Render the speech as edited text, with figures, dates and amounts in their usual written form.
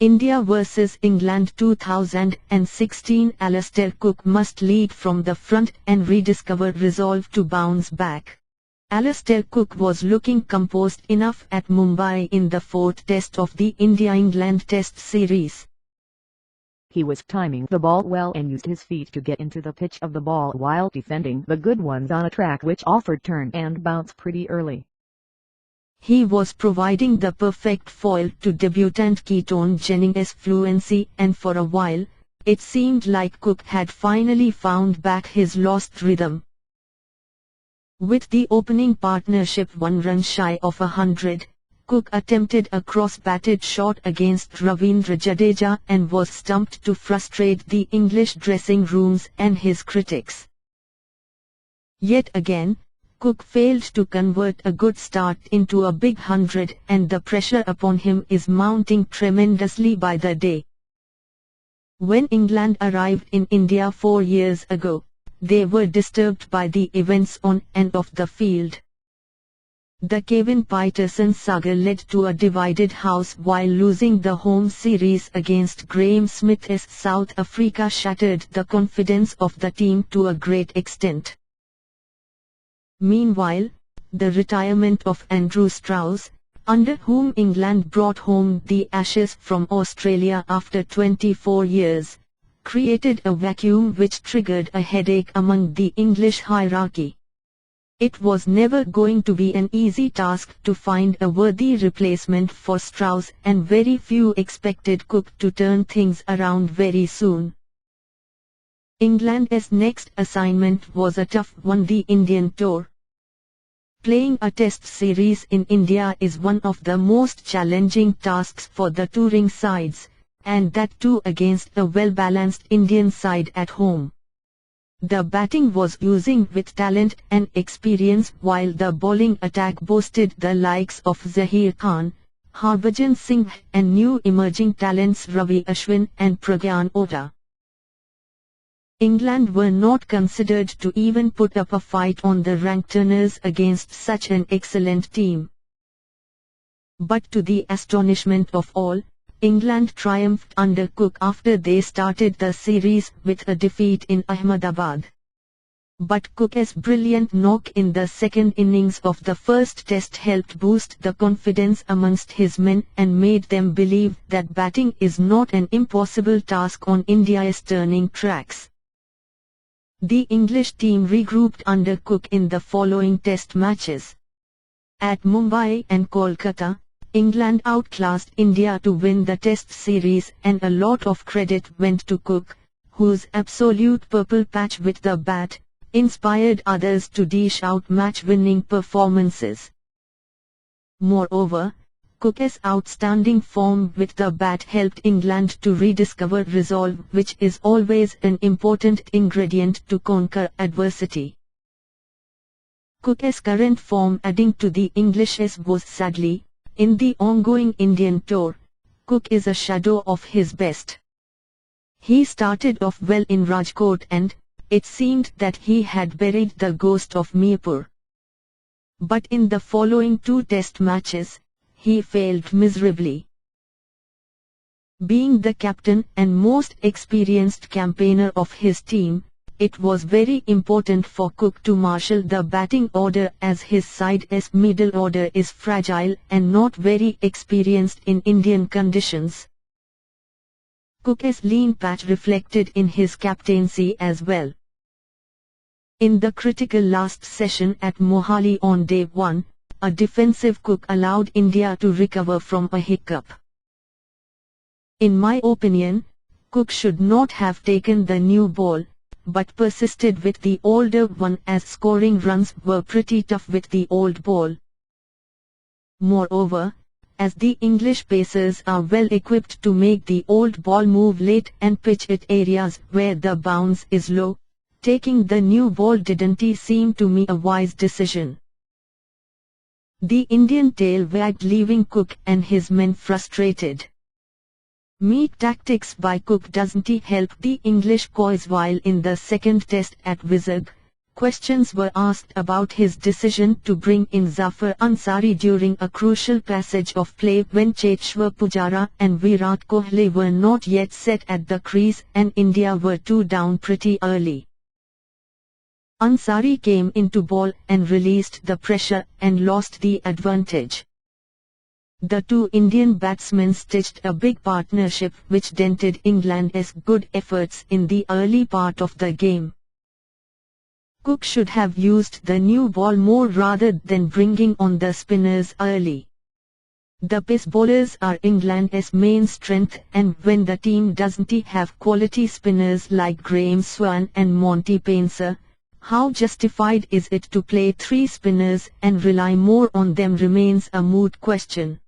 India vs England 2016. Alastair Cook must lead from the front and rediscover resolve to bounce back. Alastair Cook was looking composed enough at Mumbai in the fourth test of the India-England Test series. He was timing the ball well and used his feet to get into the pitch of the ball while defending the good ones on a track which offered turn and bounce pretty early. He was providing the perfect foil to debutant Keaton Jenning's fluency, and for a while, it seemed like Cook had finally found back his lost rhythm. With the opening partnership 1 run shy of 100, Cook attempted a cross-batted shot against Ravindra Jadeja and was stumped to frustrate the English dressing rooms and his critics. Yet again, Cook failed to convert a good start into a big 100, and the pressure upon him is mounting tremendously by the day. When England arrived in India 4 years ago, they were disturbed by the events on and off the field. The Kevin Pietersen saga led to a divided house, while losing the home series against Graeme Smith's South Africa shattered the confidence of the team to a great extent. Meanwhile, the retirement of Andrew Strauss, under whom England brought home the Ashes from Australia after 24 years, created a vacuum which triggered a headache among the English hierarchy. It was never going to be an easy task to find a worthy replacement for Strauss, and very few expected Cook to turn things around very soon. England's next assignment was a tough one: the Indian tour. Playing a test series in India is one of the most challenging tasks for the touring sides, and that too against a well-balanced Indian side at home. The batting was oozing with talent and experience, while the bowling attack boasted the likes of Zaheer Khan, Harbhajan Singh, and new emerging talents Ravi Ashwin and Pragyan Oja. England were not considered to even put up a fight on the rank turners against such an excellent team. But to the astonishment of all, England triumphed under Cook after they started the series with a defeat in Ahmedabad. But Cook's brilliant knock in the second innings of the first test helped boost the confidence amongst his men and made them believe that batting is not an impossible task on India's turning tracks. The English team regrouped under Cook in the following test matches. At Mumbai and Kolkata, England outclassed India to win the test series, and a lot of credit went to Cook, whose absolute purple patch with the bat inspired others to dish out match-winning performances. Moreover, Cook's outstanding form with the bat helped England to rediscover resolve, which is always an important ingredient to conquer adversity. Cook's current form adding to the English's woes sadly. In the ongoing Indian tour, Cook is a shadow of his best. He started off well in Rajkot, and it seemed that he had buried the ghost of Mirpur. But in the following 2 test matches, he failed miserably. Being the captain and most experienced campaigner of his team, it was very important for Cook to marshal the batting order, as his side's middle order is fragile and not very experienced in Indian conditions. Cook's lean patch reflected in his captaincy as well. In the critical last session at Mohali on day 1, a defensive Cook allowed India to recover from a hiccup. In my opinion, Cook should not have taken the new ball, but persisted with the older one, as scoring runs were pretty tough with the old ball. Moreover, as the English pacers are well equipped to make the old ball move late and pitch it areas where the bounce is low, taking the new ball didn't seem to me a wise decision. The Indian tail wagged, leaving Cook and his men frustrated. Meek tactics by Cook doesn't help the English boys, while in the second test at Vizag, Questions were asked about his decision to bring in Zafar Ansari during a crucial passage of play when Cheteshwar Pujara and Virat Kohli were not yet set at the crease and India were 2 down pretty early. Ansari came into ball and released the pressure and lost the advantage. The two Indian batsmen stitched a big partnership which dented England's good efforts in the early part of the game. Cook should have used the new ball more rather than bringing on the spinners early. The pace bowlers are England's main strength, and when the team doesn't have quality spinners like Graham Swann and Monty Painter, how justified is it to play 3 spinners and rely more on them remains a moot question.